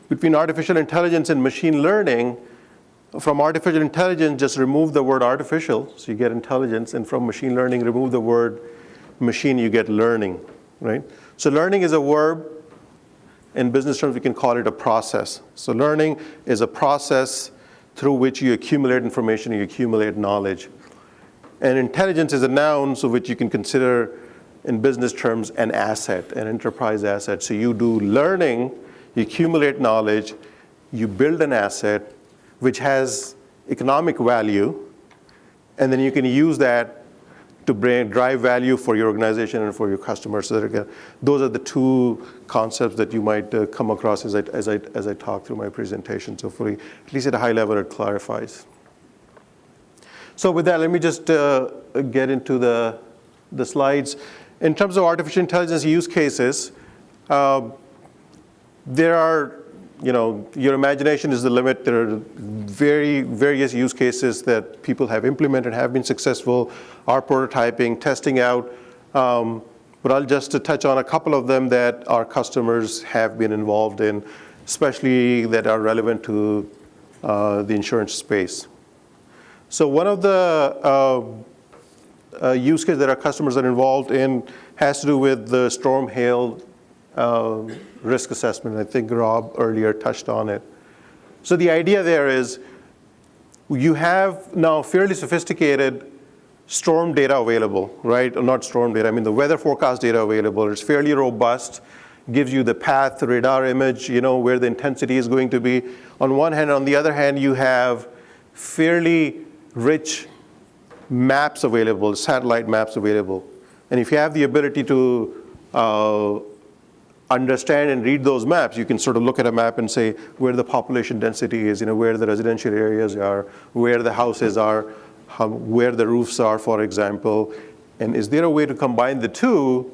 between artificial intelligence and machine learning. From artificial intelligence, just remove the word artificial, so you get intelligence, and from machine learning, remove the word machine, you get learning, right? So learning is a verb. In business terms, we can call it a process. So learning is a process through which you accumulate information, you accumulate knowledge. And intelligence is a noun, so which you can consider in business terms an asset, an enterprise asset. So you do learning, you accumulate knowledge, you build an asset which has economic value, and then you can use that to drive value for your organization and for your customers. So that those are the two concepts that you might come across as I talk through my presentation. So for at least at a high level, it clarifies. So with that, let me just get into the slides. In terms of artificial intelligence use cases, there are, your imagination is the limit. There are various use cases that people have implemented, have been successful, are prototyping, testing out. But I'll just touch on a couple of them that our customers have been involved in, especially that are relevant to the insurance space. So one of the use cases that our customers are involved in has to do with the storm hail risk assessment. I think Rob earlier touched on it. So the idea there is you have now fairly sophisticated storm data available, right? Or not storm data, I mean the weather forecast data available. It's fairly robust, gives you the path, the radar image, where the intensity is going to be. On one hand, on the other hand, you have fairly rich maps available, satellite maps available. And if you have the ability to understand and read those maps, you can sort of look at a map and say where the population density is, where the residential areas are, where the houses are, where the roofs are, for example. And is there a way to combine the two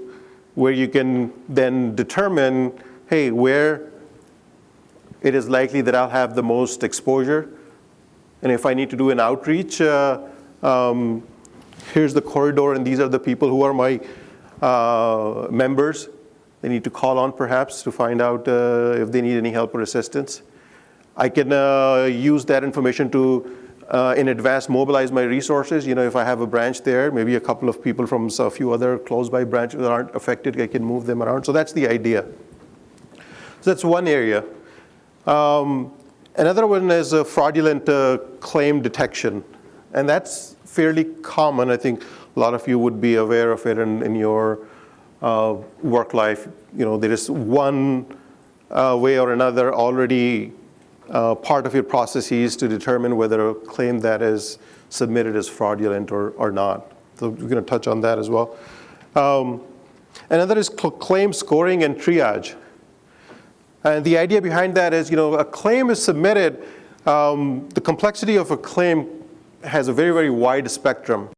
where you can then determine, hey, where it is likely that I'll have the most exposure? And if I need to do an outreach, here's the corridor, and these are the people who are my members. They need to call on perhaps to find out if they need any help or assistance. I can use that information to, in advance, mobilize my resources. If I have a branch there, maybe a couple of people from a few other close-by branches that aren't affected, I can move them around. So that's the idea. So that's one area. Another one is fraudulent claim detection. And that's fairly common. I think a lot of you would be aware of it in your work life. There is one way or another already part of your processes to determine whether a claim that is submitted is fraudulent or not. So we're going to touch on that as well. Another is claim scoring and triage. And the idea behind that is, a claim is submitted. The complexity of a claim has a very, very wide spectrum.